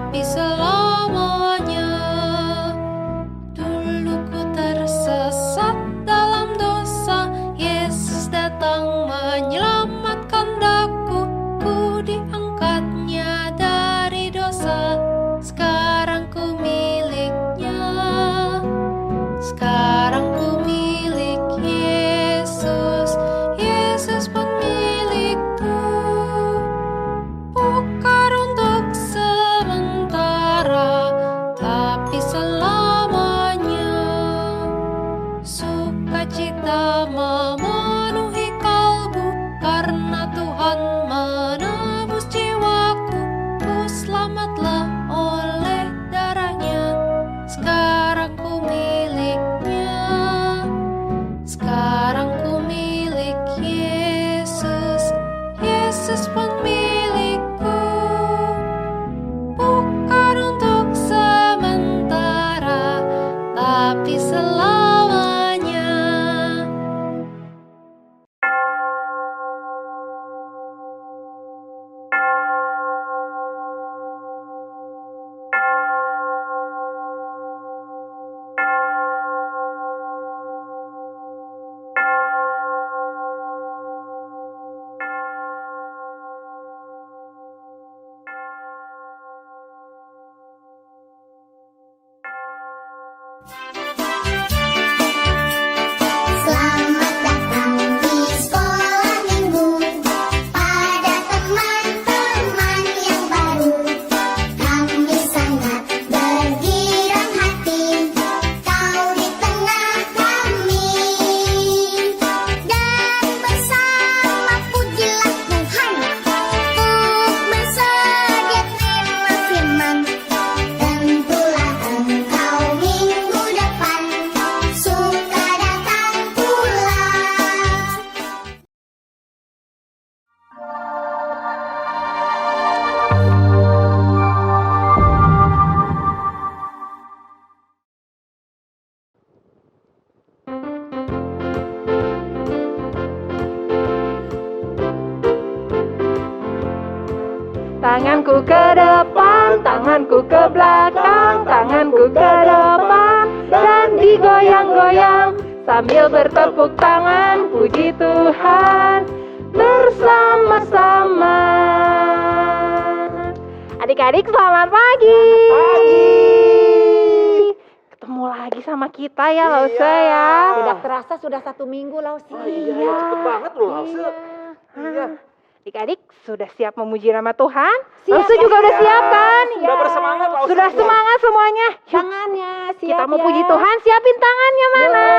tapi selamanya. Dulu ku tersesat dalam dosa, Yesus datang menyelamatkan daku. Ku diangkatnya dari dosa, sekarang ku miliknya. Sekarang ku milik Yesus, Yesus pun milikku. Bukan untuk sementara, tapi selamanya. Sukacita memenuhi kalbu, karena Tuhan menebus jiwaku. Ku selamatlah oleh darahnya, sekarang ku miliknya. Sekarang ku milik Yesus, Yesus pun milikku. Bukan untuk sementara, tapi selamanya. Selamat datang di sekolah minggu, pada teman-teman yang baru. Kami sangat bergirang hati, kau di tengah kami. Dan bersama pujilah Tuhan, untuk bersedia terima firman. Tentulah engkau minggu depan suka datang pula. Tanganku ke depan, tanganku ke belakang, tanganku ke depan dan digoyang-goyang sambil bertepuk tangan, puji Tuhan bersama-sama. Adik-adik selamat pagi. Ketemu lagi sama kita ya Lause ya. Tidak terasa sudah 1 minggu Lausi. Iya, cepet banget loh Lause. Iya. Adik-adik sudah siap memuji nama Tuhan? Siap, Lause juga udah siap. siap kan? Sudah bersemangat Lause. Sudah semangat semuanya. Yuk, Tangannya siap kita mau ya. puji Tuhan, siapin tangannya mana?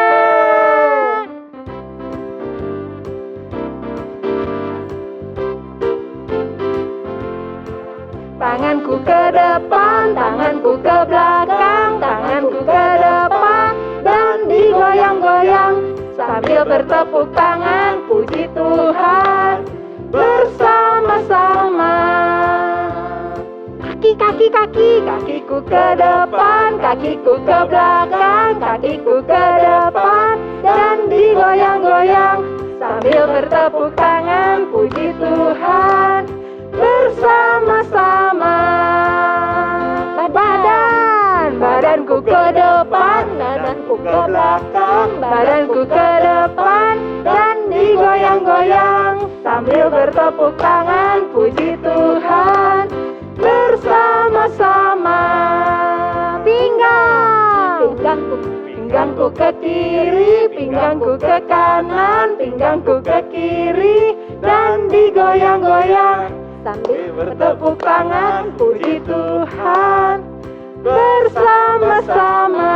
Tanganku ke depan, tanganku ke belakang, tanganku ke depan dan digoyang-goyang sambil bertepuk tangan, puji Tuhan bersama-sama. Kaki, kakiku ke depan, kakiku ke belakang, kakiku ke depan dan digoyang-goyang sambil bertepuk tangan, puji Tuhan bersama-sama. Badanku ke depan, badanku ke belakang, badanku ke depan dan digoyang-goyang sambil bertepuk tangan, puji Tuhan bersama-sama. Pinggangku ke kiri, pinggangku ke kanan, pinggangku ke kiri dan digoyang-goyang sambil bertepuk tangan, puji Tuhan bersama-sama.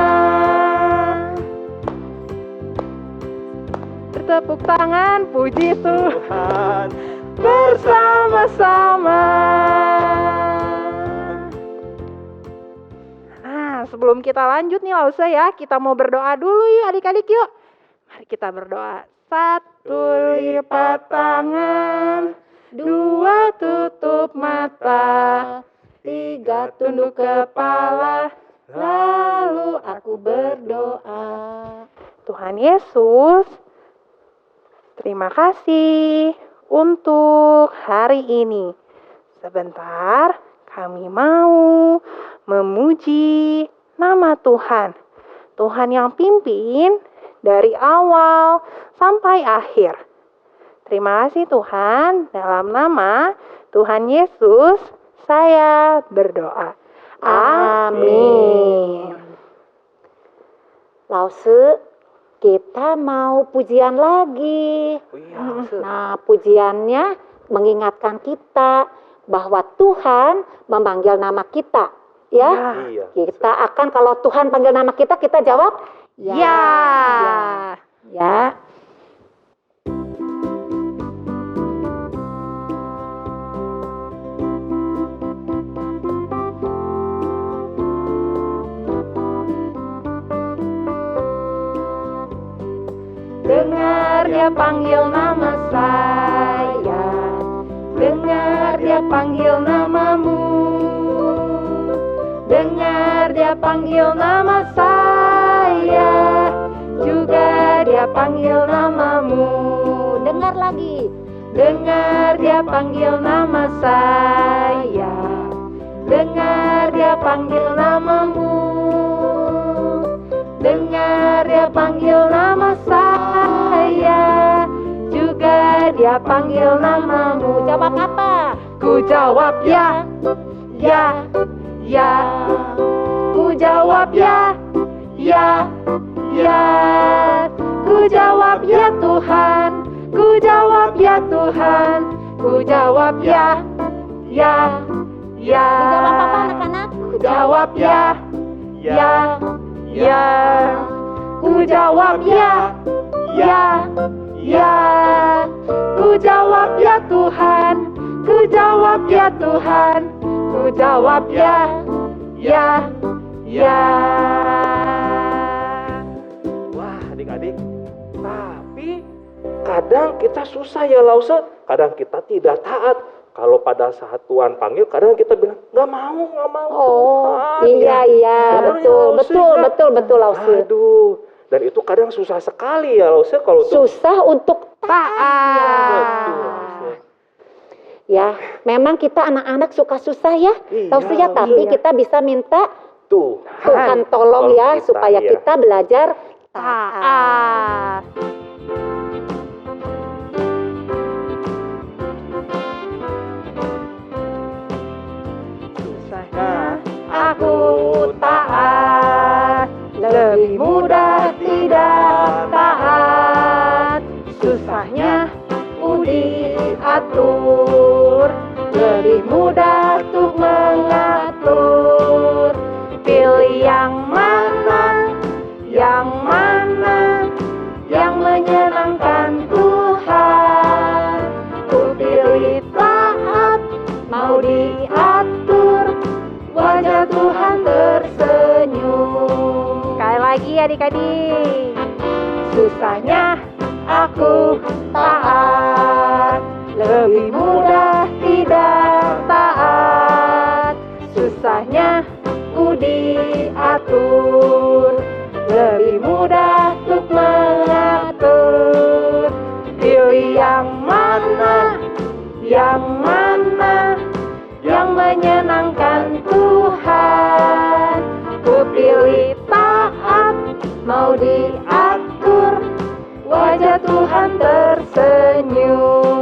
Bertepuk tangan, puji Tuhan bersama-sama. Nah, sebelum kita lanjut nih Lause ya, kita mau berdoa dulu yuk adik-adik yuk. Mari kita berdoa. 1 lipat tangan, 2 tutup mata, 3 tunduk kepala, lalu aku berdoa. Tuhan Yesus, terima kasih untuk hari ini. Sebentar, kami mau memuji nama Tuhan. Tuhan yang pimpin dari awal sampai akhir. Terima kasih Tuhan, dalam nama Tuhan Yesus saya berdoa. Amin. Lause, kita mau pujian lagi. Oh iya, Lause. Nah, pujiannya mengingatkan kita bahwa Tuhan memanggil nama kita. Ya, Iya. kita akan kalau Tuhan panggil nama kita, kita jawab Ya. ya. Dengar dia panggil nama saya, dengar dia panggil namamu, dengar dia panggil nama saya, juga dia panggil namamu. Dengar lagi. Dengar dia panggil nama saya, dengar dia panggil namamu, dengar dia panggil nama saya, juga dia panggil namamu. Jawab apa? Ku jawab ya, ya, ya. Ku jawab ya, ya, ya. Ku jawab ya Tuhan, ku jawab ya Tuhan, ku jawab ya, ya, ya. Dijawab apa anak-anak? Ku jawab ya, ya, ya. Ku jawab ya, ya, ya. Ku jawab ya Tuhan, ku jawab ya Tuhan, ku jawab ya, ya, ya. Wah, adik-adik. Tapi kadang kita susah ya, Lause. Kadang kita tidak taat. Kalau pada saat Tuhan panggil, kadang kita bilang, nggak mau. Oh, Tuhan." iya, Bener ya, betul, Lause, betul, ya? betul, Lause. Aduh, dan itu kadang susah sekali ya, Lause, kalau untuk Susah untuk betul, Lause. ya. Memang kita anak-anak suka susah ya, Iya, Lause ya. Tapi iya. kita bisa minta Tuhan tolong ya kita, supaya iya. kita belajar Taat. Susahnya aku taat, lebih mudah tidak taat. Susahnya ku diatur, lebih mudah untuk mengatur. Pilih yang mana, yang mana, yang menyenangkan Tuhan. Ku pilih taat, mau diatur, wajah Tuhan tersenyum. Sekali lagi adik-adik. Susahnya aku taat, lebih mudah tidak taat. Susahnya ku diatur, lebih mudah untuk mengatur. Pilih yang mana, yang mana, yang menyenangkan Tuhan. Ku pilih taat, mau diatur, wajah Tuhan tersenyum.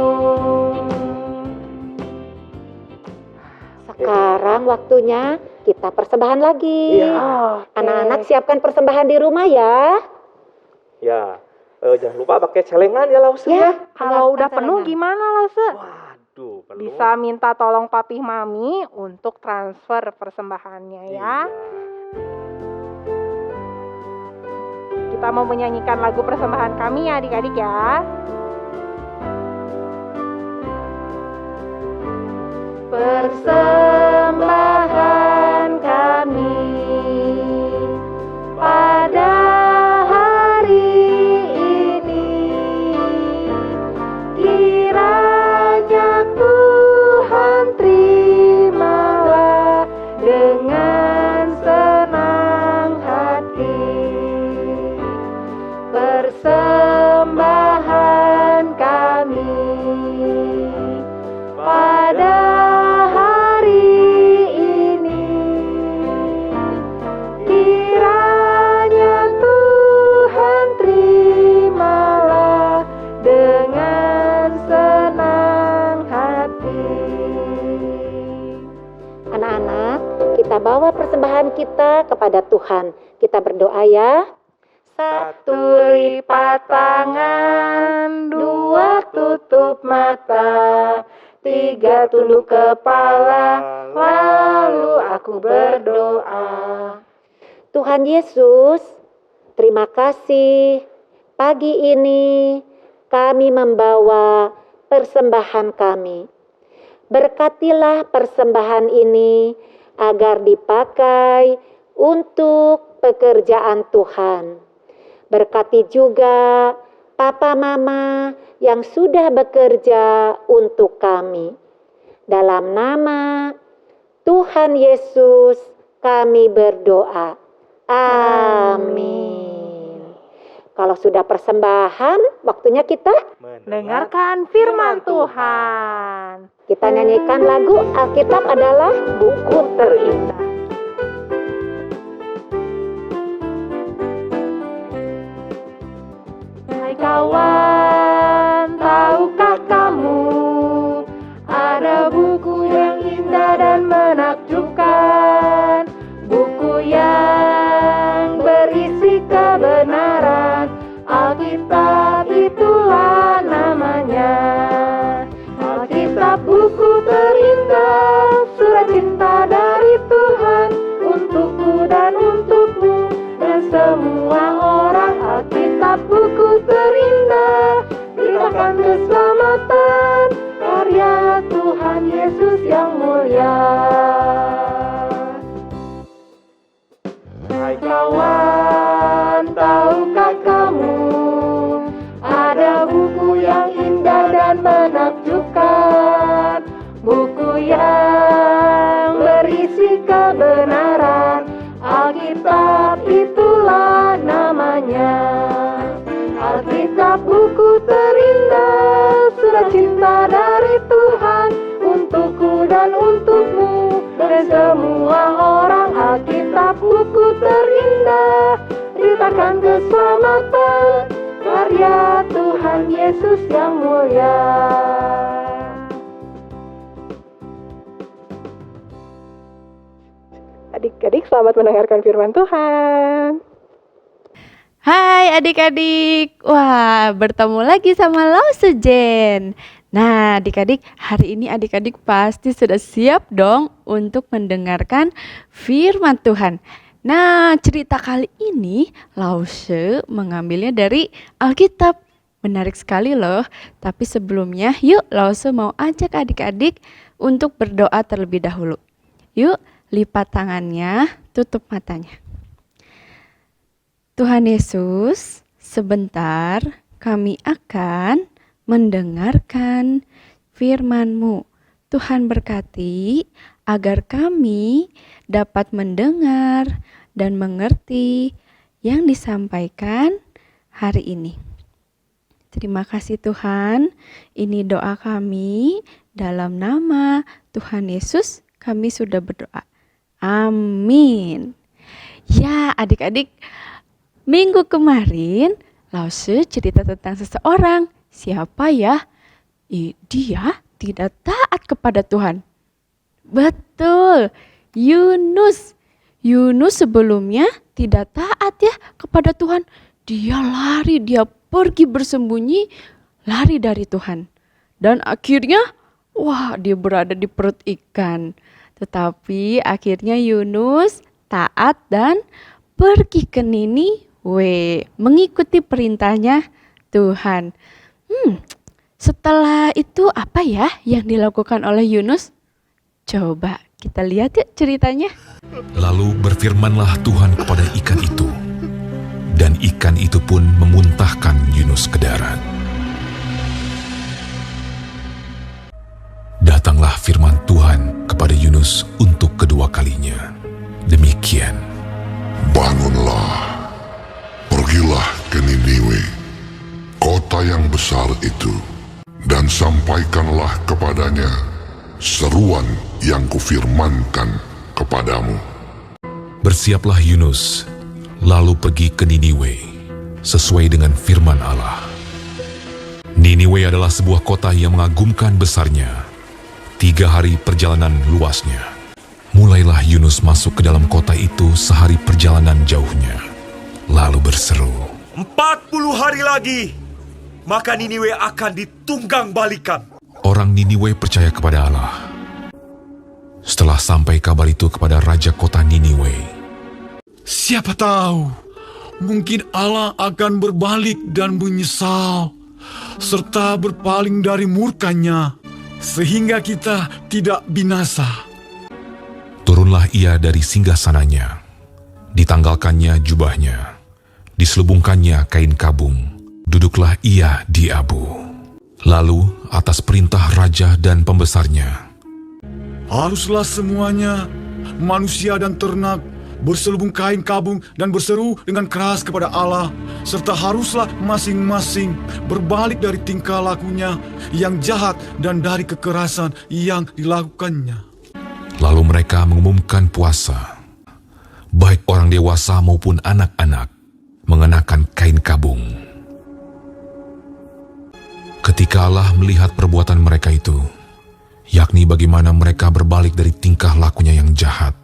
Sekarang waktunya kita persembahan lagi. Iya. Anak-anak siapkan persembahan di rumah ya. Ya, jangan lupa pakai celengan ya, Lause. Ya. Kalau udah Angkat penuh celengan. gimana Lause? Waduh, penuh. Bisa minta tolong papi mami untuk transfer persembahannya ya. Iya. Kita mau menyanyikan lagu persembahan kami ya adik-adik ya. Persembahan kami pada hari ini, kiranya Tuhan terimalah dengan senang hati. Persembahan kami pada hari ini, persembahan kita kepada Tuhan. Kita berdoa ya. 1 lipat tangan, 2 tutup mata, 3 tunduk kepala, lalu aku berdoa. Tuhan Yesus, terima kasih. Pagi ini kami membawa persembahan kami. Berkatilah persembahan ini agar dipakai untuk pekerjaan Tuhan. Berkati juga Papa Mama yang sudah bekerja untuk kami. Dalam nama Tuhan Yesus kami berdoa. Amin. Kalau sudah persembahan, waktunya kita Dengarkan firman Tuhan. kita nyanyikan lagu Alkitab adalah buku terindah. Hai kawan, tahukah kamu ada buku yang indah dan menakjubkan, buku yang berisi kebenaran, Alkitab itulah namanya. Alkitab buku terindah, surat cinta dari Tuhan untukku dan untukmu dan semua orang. Alkitab buku terindah, beritakan keselamatan, karya Tuhan Yesus yang mulia. Hai kawan, tahukah kamu ada buku yang indah dan menakjubkan, buku yang berisi kebenaran, Alkitab itulah namanya. Alkitab buku terindah, surat cinta dari Tuhan untukku dan untukmu dan semua orang. Alkitab buku terindah, beritakan keselamatan, karya Tuhan Yesus yang mulia. Adik-adik, selamat mendengarkan firman Tuhan. Hai adik-adik, wah bertemu lagi sama Lause Jen. Nah adik-adik, hari ini adik-adik pasti sudah siap dong untuk mendengarkan firman Tuhan. Nah cerita kali ini Lause mengambilnya dari Alkitab. Menarik sekali loh, tapi sebelumnya yuk Lause mau ajak adik-adik untuk berdoa terlebih dahulu. Yuk lipat tangannya, tutup matanya. Tuhan Yesus, sebentar kami akan mendengarkan firman-Mu. Tuhan berkati agar kami dapat mendengar dan mengerti yang disampaikan hari ini. Terima kasih Tuhan, ini doa kami dalam nama Tuhan Yesus kami sudah berdoa. Amin. Ya adik-adik, minggu kemarin Lause cerita tentang seseorang. Siapa ya? Dia tidak taat kepada Tuhan. Betul, Yunus. Yunus sebelumnya tidak taat ya kepada Tuhan. Dia lari, dia pergi bersembunyi, lari dari Tuhan. Dan akhirnya, dia berada di perut ikan. Tetapi akhirnya Yunus taat dan pergi ke Niniwe, mengikuti perintahnya Tuhan. Setelah itu apa ya yang dilakukan oleh Yunus? Coba kita lihat yuk ceritanya. Lalu berfirmanlah Tuhan kepada ikan itu, dan ikan itu pun memuntahkan Yunus ke darat. Datanglah firman Tuhan kepada Yunus untuk kedua kalinya. Demikian. Bangunlah, pergilah ke Niniwe, kota yang besar itu, dan sampaikanlah kepadanya seruan yang kufirmankan kepadamu. Bersiaplah Yunus, lalu pergi ke Niniwe, sesuai dengan firman Allah. Niniwe adalah sebuah kota yang mengagumkan besarnya, 3 hari perjalanan luasnya. Mulailah Yunus masuk ke dalam kota itu sehari perjalanan jauhnya, lalu berseru, 40 hari lagi, maka Niniwe akan ditunggang balikan. Orang Niniwe percaya kepada Allah. Setelah sampai kabar itu kepada raja kota Niniwe, siapa tahu, mungkin Allah akan berbalik dan menyesal, serta berpaling dari murkanya, sehingga kita tidak binasa. turunlah ia dari singgasananya, ditanggalkannya jubahnya, diselubungkannya kain kabung, duduklah ia di abu. Lalu atas perintah raja dan pembesarnya, Haruslah semuanya, manusia dan ternak, berselubung kain kabung dan berseru dengan keras kepada Allah, serta haruslah masing-masing berbalik dari tingkah lakunya yang jahat dan dari kekerasan yang dilakukannya. lalu mereka mengumumkan puasa. Baik orang dewasa maupun anak-anak mengenakan kain kabung. Ketika Allah melihat perbuatan mereka itu, yakni bagaimana mereka berbalik dari tingkah lakunya yang jahat,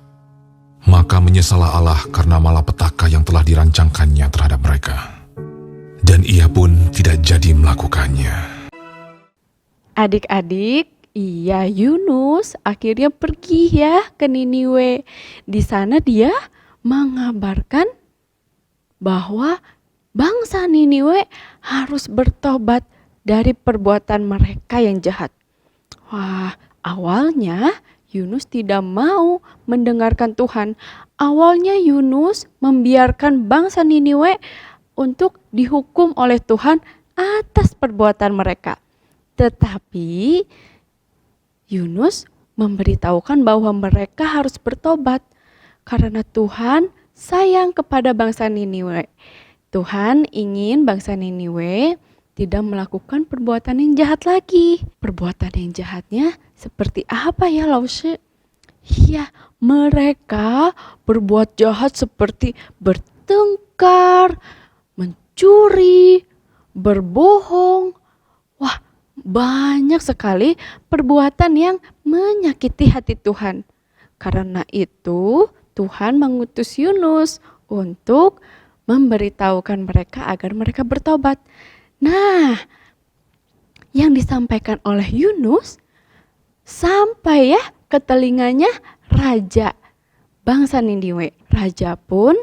maka menyesallah Allah karena malapetaka yang telah dirancangkannya terhadap mereka. Dan ia pun tidak jadi melakukannya. Adik-adik, iya Yunus akhirnya pergi ya ke Niniwe. Di sana dia mengabarkan bahwa bangsa Niniwe harus bertobat dari perbuatan mereka yang jahat. Wah, awalnya Yunus tidak mau mendengarkan Tuhan. Awalnya Yunus membiarkan bangsa Niniwe untuk dihukum oleh Tuhan atas perbuatan mereka. Tetapi Yunus memberitahukan bahwa mereka harus bertobat karena Tuhan sayang kepada bangsa Niniwe. Tuhan ingin bangsa Niniwe tidak melakukan perbuatan yang jahat lagi. Perbuatan yang jahatnya seperti apa ya Lause? Iya, mereka berbuat jahat seperti bertengkar, mencuri, berbohong. Wah, banyak sekali perbuatan yang menyakiti hati Tuhan. Karena itu Tuhan mengutus Yunus untuk memberitahukan mereka agar mereka bertobat. Nah, yang disampaikan oleh Yunus sampai ya ke telinganya raja bangsa Niniwe. Raja pun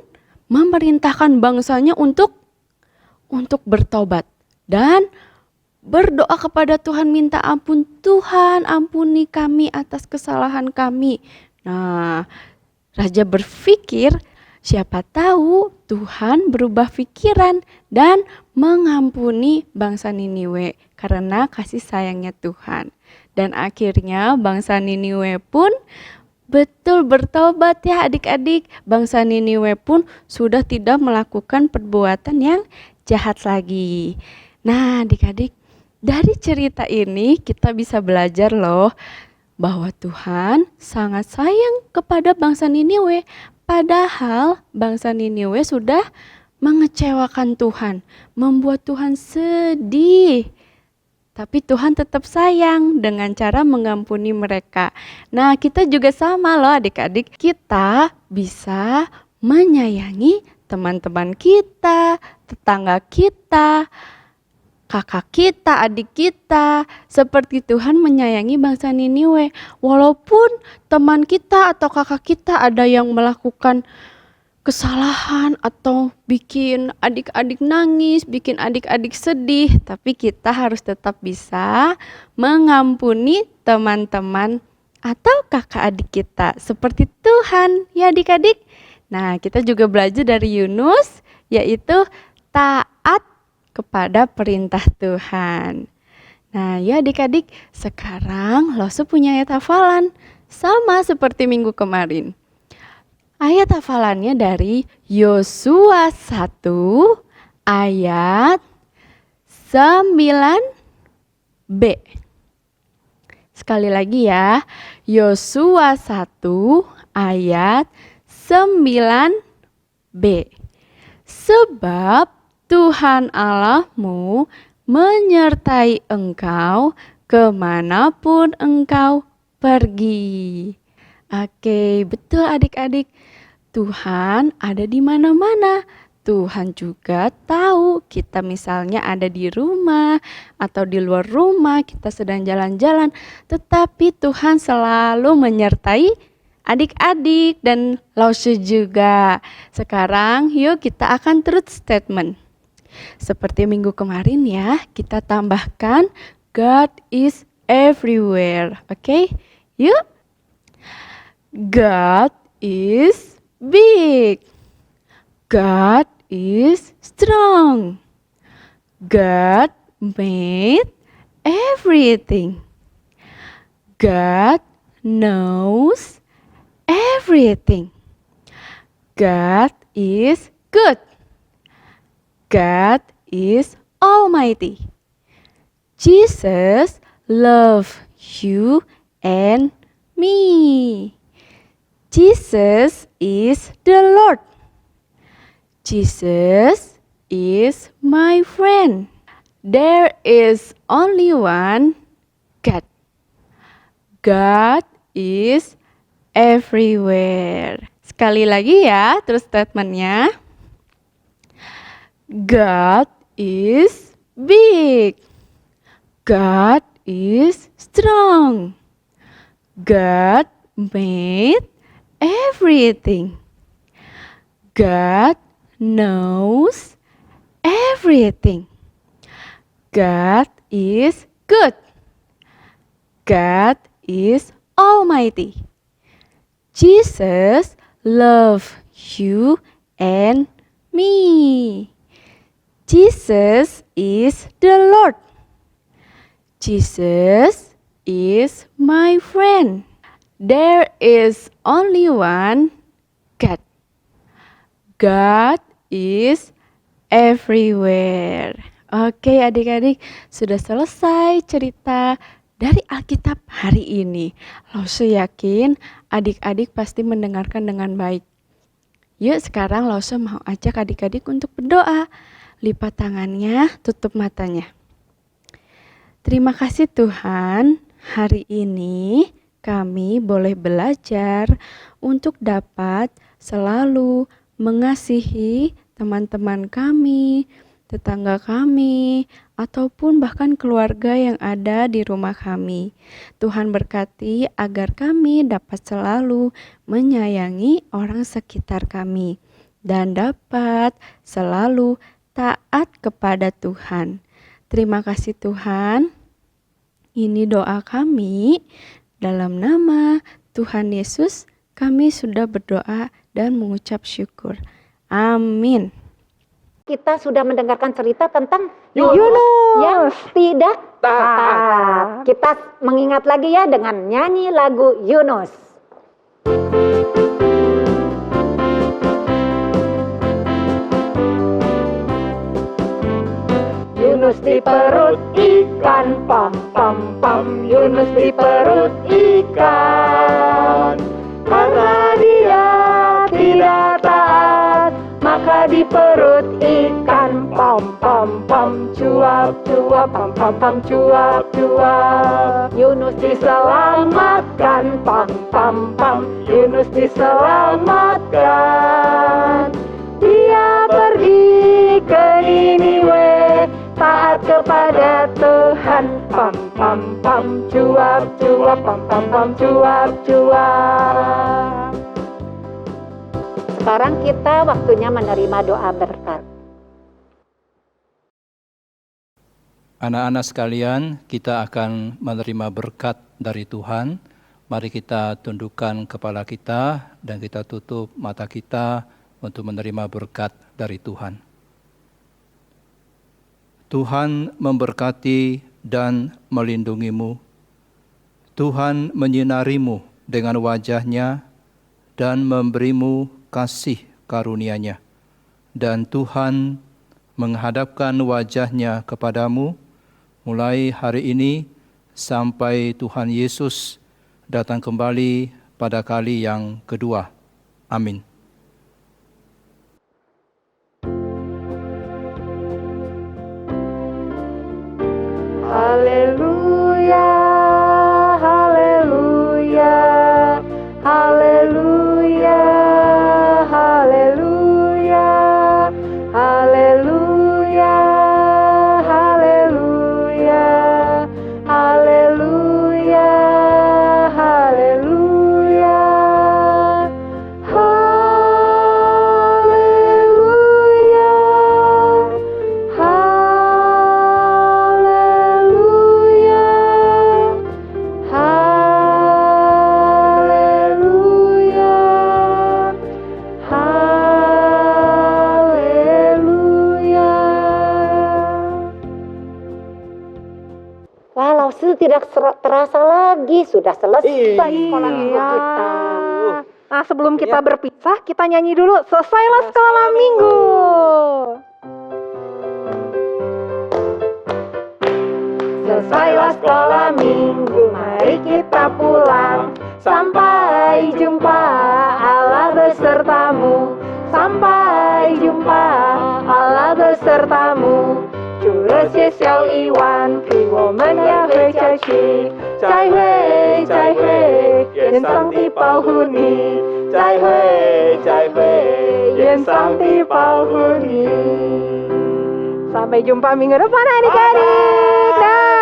memerintahkan bangsanya untuk bertobat dan berdoa kepada Tuhan, minta ampun, Tuhan ampuni kami atas kesalahan kami. Nah, raja berpikir siapa tahu Tuhan berubah pikiran dan mengampuni bangsa Niniwe karena kasih sayangnya Tuhan. Dan akhirnya bangsa Niniwe pun betul bertobat ya adik-adik. Bangsa Niniwe pun sudah tidak melakukan perbuatan yang jahat lagi. Nah adik-adik, dari cerita ini kita bisa belajar loh bahwa Tuhan sangat sayang kepada bangsa Niniwe. Padahal bangsa Niniwe sudah mengecewakan Tuhan, membuat Tuhan sedih. Tapi Tuhan tetap sayang dengan cara mengampuni mereka. Nah, kita juga sama loh adik-adik. Kita bisa menyayangi teman-teman kita, tetangga kita, kakak kita, adik kita, seperti Tuhan menyayangi bangsa Niniwe. Walaupun teman kita atau kakak kita ada yang melakukan kesalahan atau bikin adik-adik nangis, bikin adik-adik sedih, tapi kita harus tetap bisa mengampuni teman-teman atau kakak adik kita seperti Tuhan ya adik-adik. Nah, kita juga belajar dari Yunus yaitu taat kepada perintah Tuhan. Nah ya adik-adik, sekarang Lause punya ayat hafalan sama seperti minggu kemarin. Ayat hafalannya dari Yosua 1 ayat 9b. Sekali lagi ya, Yosua 1 ayat 9b. Sebab Tuhan Allahmu menyertai engkau kemanapun engkau pergi. Oke, betul adik-adik. Tuhan ada di mana-mana. Tuhan juga tahu kita misalnya ada di rumah atau di luar rumah, kita sedang jalan-jalan, tetapi Tuhan selalu menyertai adik-adik dan Lause juga. Sekarang yuk kita akan truth statement. Seperti minggu kemarin ya, kita tambahkan God is everywhere. Oke? Yuk. God is big. God is strong. God made everything. God knows everything. God is good. God is almighty. Jesus loves you and me. Jesus is the Lord. Jesus is my friend. There is only one God. God is everywhere. Sekali lagi ya, terus statementnya. God is big. God is strong. God made everything. God knows everything. God is good. God is almighty. Jesus loves you and me. Jesus is the Lord. Jesus is my friend. There is only one God. God is everywhere. Oke adik-adik, sudah selesai cerita dari Alkitab hari ini. Lause yakin adik-adik pasti mendengarkan dengan baik. Yuk sekarang Lause mau ajak adik-adik untuk berdoa. Lipat tangannya, tutup matanya. Terima kasih Tuhan, hari ini kami boleh belajar untuk dapat selalu mengasihi teman-teman kami, tetangga kami, ataupun bahkan keluarga yang ada di rumah kami. Tuhan berkati agar kami dapat selalu menyayangi orang sekitar kami dan dapat selalu taat kepada Tuhan. Terima kasih Tuhan. Ini doa kami. Dalam nama Tuhan Yesus kami sudah berdoa dan mengucap syukur. Amin. Kita sudah mendengarkan cerita tentang Yunus yang tidak taat. Kita mengingat lagi ya dengan nyanyi lagu Yunus. Yunus di perut ikan, pam pam pam. Yunus di perut ikan. Karena dia tidak taat, maka di perut ikan, pam pam pam. Cuap cuap, pam pam pam. Cuap cuap. Yunus diselamatkan, pam pam pam. Yunus diselamatkan. Dia pergi ke Niniwe, taat kepada Tuhan, pam pam pam. Cuap cuap, pam pam pam. Cuap cuap. Sekarang kita waktunya menerima doa berkat. Anak-anak sekalian, kita akan menerima berkat dari Tuhan. Mari kita tundukkan kepala kita dan kita tutup mata kita untuk menerima berkat dari Tuhan. Tuhan memberkati dan melindungimu. Tuhan menyinarimu dengan wajah-Nya dan memberimu kasih karunia-Nya. Dan Tuhan menghadapkan wajah-Nya kepadamu mulai hari ini sampai Tuhan Yesus datang kembali pada kali yang kedua. Amin. Haleluya, haleluya, haleluya. tidak terasa lagi sudah selesai sekolah minggu kita. Nah, sebelum kita berpisah, kita nyanyi dulu. Selesailah sekolah minggu. Selesailah sekolah minggu, mari kita pulang. Sampai jumpa, Allah besertamu. Sampai jumpa, Allah besertamu. 祝热些小一晚，陪我们呀回家去。再会，再会，愿上帝保护你。再会，再会，愿上帝保护你。 Sampai jumpa minggu depan adik-adik. Dah.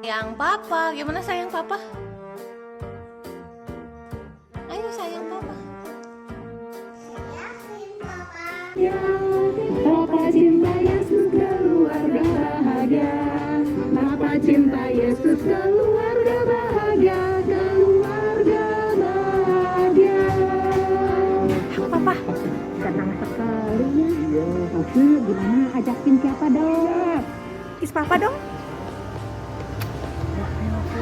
Sayang papa, gimana sayang papa? Ayo sayang papa. Papa cinta Yesus keluarga bahagia. Papa cinta Yesus keluarga bahagia. Keluarga bahagia. Papa. Senang sekali ya. Tapi gimana ajakin siapa dong? Kiss papa dong.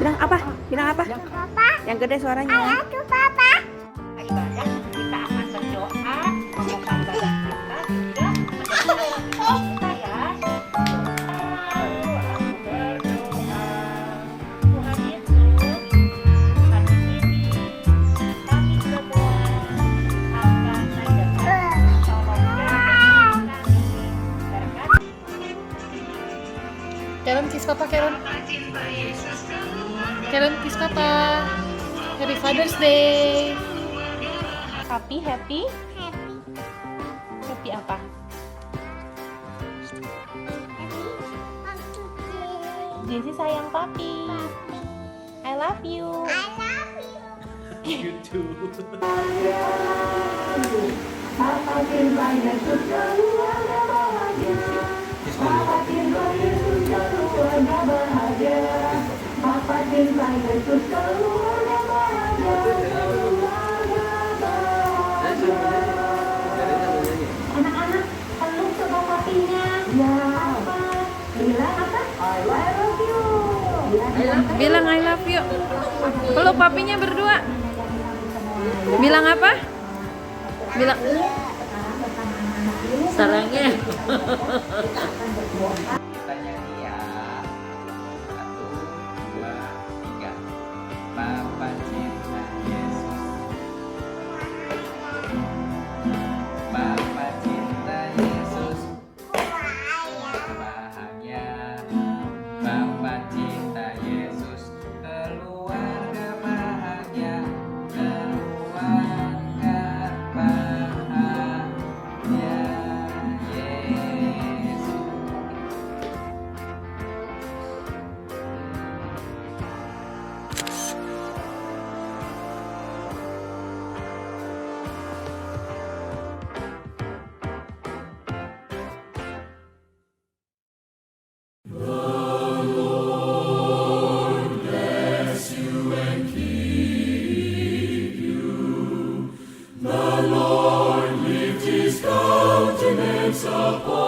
Bilang apa? Bilang apa? Papa, Yang gede suaranya. I love you, Papa. Kita akan berdoa memohon Karen, kiss papa, Karen. Karen, kiss papa. Happy Father's Day. Happy apa? Jesse sayang papi. I love you. You too. Papa cinta Yesus keluarga bahagia. Papa cinta Yesus keluarga bahagia. Papa cinta Yesus keluarga bahagia. Keluarga bahagia. Anak-anak, peluk coba papinya. Ya. Apa? Bilang apa? I love you. Bilang I love you. Peluk papinya berdua. Bilang apa? Bilang sarangnya. Kita nyanyi ya. 1, 2, 3. Papa cinta Yesus. Papa cinta Yesus. Bahagia. Papa cinta Yesus. Keluarga bahagia. Keluarga bahagia. Yesus. The Lord lift his countenance upon